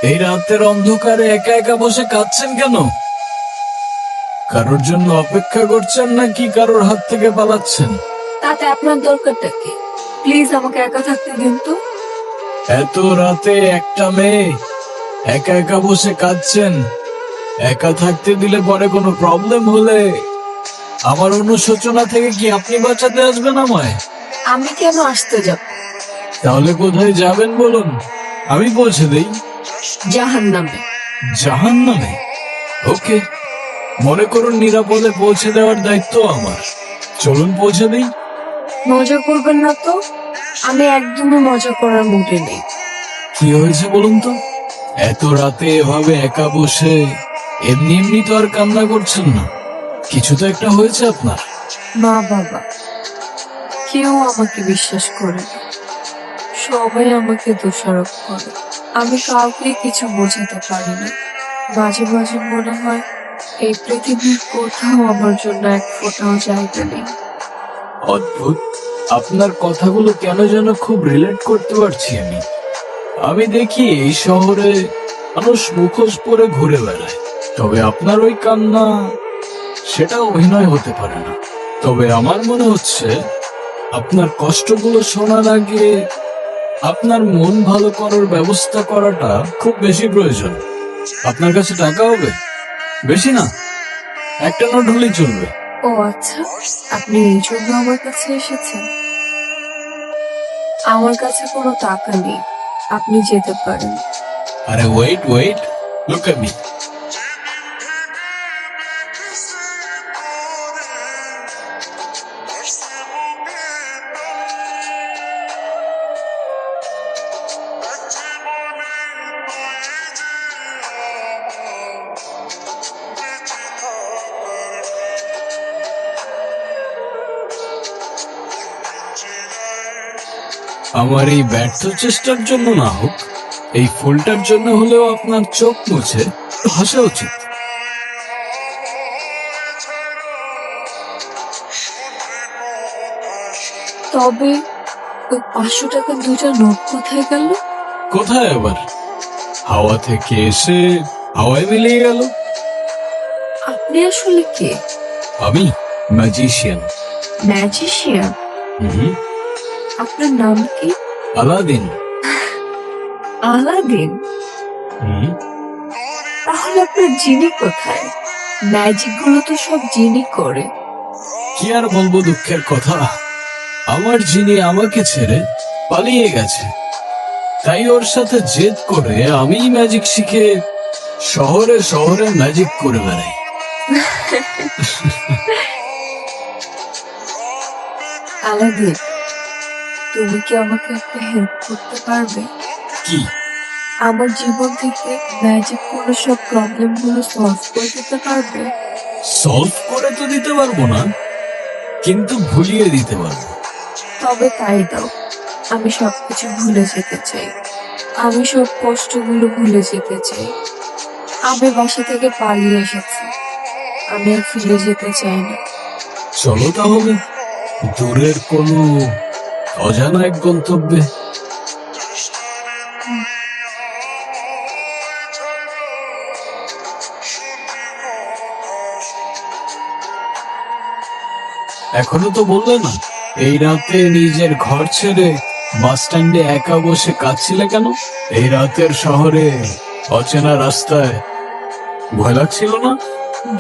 এই রাতের অন্ধকারে একা একা বসে কাঁদছেন কেন? কারোর জন্য অপেক্ষা করছেন নাকি কারোর হাত থেকে পালাচ্ছেন? তাতে আপনার দরকারটা কি? প্লিজ আমাকে একা থাকতে দিন তো। এত রাতে একটা মেয়ে একা একা বসে কাঁদছেন, একা থাকতে দিলে পরে কোনো প্রবলেম হলে আমার অনুশোচনা থেকে কি আপনি বাঁচাতে আসবেন আমায়? আমি কেন আসতে যাব? তাহলে কোথায় যাবেন বলুন, আমি পৌঁছে দেই। জাহান্নামে। জাহান্নামে? ওকে, মনে করুন নিরাপদে পৌঁছে দেওয়ার দায়িত্ব আমার। চলুন পৌঁছে দিই। মজা করবেন না তো? আমি একদমই মজা করার মুডে নেই। কি হয়েছে বলুন তো? এত রাতে এভাবে একা বসে এমনি এমনি তো আর কান্না করছেন না, কিছু তো একটা হয়েছে আপনার। মা বাবা কেউ আমাকে বিশ্বাস করে না, সবাই আমাকে দোষারোপ করে। আমি কাউকে কিছু বোঝাতে পারি না। মাঝে মাঝে মনে হয় এই পৃথিবীর কোথাও আমার জন্য এক ফোঁটাও জায়গা নেই। অদ্ভুত, আপনার কথাগুলো কেন যেন খুব রিলেট করতে পারছি আমি। আমি দেখি এই শহরে মানুষ মুখোশ পরে ঘুরে বেড়ায়, তবে আপনার ওই কান্না, সেটা অভিনয় হতে পারে না। তবে আমার মনে হচ্ছে আপনার কষ্টগুলো শোনার আগে আপনার মন ভালো করার ব্যবস্থা করাটা খুব বেশি প্রয়োজন। আপনার কাছে টাকা হবে? বেশি না, একটা নোট হলেই চলবে। ও আচ্ছা, আপনি এই জন্য আমার কাছে এসেছেন? আমার কাছে কোনো টাকা নেই, আপনি যেতে পারেন। আরে wait wait, look at me. আমার এই ব্যর্থ চেষ্টার জন্য না হোক, এই ফুলটার জন্য হলেও আপনার চোখ মুছে হাসা উচিত। তবে ওই 500 টাকার দুইটা নোট কোথায় গেল? কোথায় আবার? হাওয়া থেকে এসে হাওয়ায় মিলিয়ে গেল। আপনি আসলে কে? আমি ম্যাজিশিয়ান। ম্যাজিশিয়ান? আপনার নাম কি? আলাদিন। আলাদিন? তাহলে আপনার জিনি কোথায়? ম্যাজিক গুলো তো সব জিনি করে। কি আর বলবো দুঃখের কথা, আমার জিনি আমাকে ছেড়ে পালিয়ে গেছে। তাই ওর সাথে জেদ করে আমি ম্যাজিক শিখে শহরে শহরে ম্যাজিক করে বেড়াই। আলাদিন, তুমি কি আমাকে একটা হেল্প করতে পারবে? কি? আমার জীবন থেকে ম্যাজিক করে সব প্রবলেম গুলো সলভ করে দিতে পারবে? সলভ করে তো দিতে পারবো না, কিন্তু ভুলিয়ে দিতে পারবো। তবে তাই দাও, আমি সবকিছু ভুলে যেতে চাই। আমি সব কষ্টগুলো ভুলে যেতে চাই। আমি বাসা থেকে পালিয়ে এসেছি, আমি আর ফিরে যেতে চাই না। চলো তাহলে দূরের কোনো অজানা এক গন্তব্যে। এখনো তো বললে না, এই রাতে নিজের ঘর ছেড়ে বাস স্ট্যান্ডে একা বসে কাঁদছিলে কেন? এই রাতের শহরে অচেনা রাস্তায় ভয় লাগছিল না?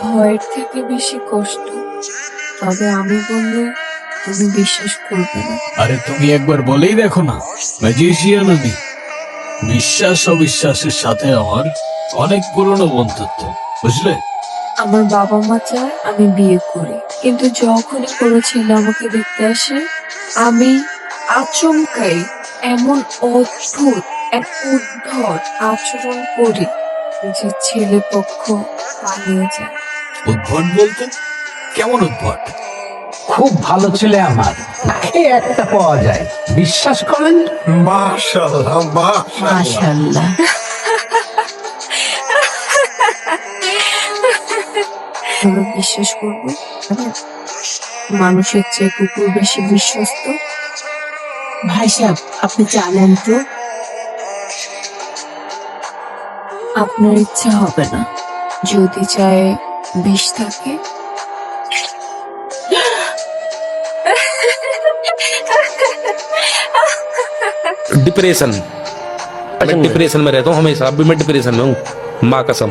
ভয়ের থেকে বেশি কষ্ট। তবে আমি বললে তুমি বিশ্বাস করবে না। আরে তুমি একবার বলেই দেখো না, ম্যাজিশিয়ান আমি। বিশ্বাস অবিশ্বাসের সাথে আমার অনেক পুরনো বন্ধুত্ব, বুঝলে? আমার বাবা মা চায় আমি বিয়ে করি, কিন্তু যখনই কোনো ছেলে আমাকে দেখতে আসে, আমি আচমকাই এমন অদ্ভুত এক উদ্ভট আচরণ করি যে ছেলে পক্ষ পালিয়ে যায়। উদ্ভট বলতে কেমন উদ্ভট? খুব ভালো ছেলে আমার, এই একটা পাওয়া যায়, বিশ্বাস করেন? মাশাআল্লাহ মাশাআল্লাহ। মাশাআল্লাহ। আমরা বিশ্বাস করবো? মানুষের চেয়ে কুকুর বেশি বিশ্বস্ত। ভাই সাহেব, আপনি জানেন তো আপনার ইচ্ছা হবে না। যদি চায় বিষ থাকে। डिप्रेशन, मैं डिप्रेशन में रहता हूँ हमेशा, अभी मैं डिप्रेशन में हूँ, माँ कसम।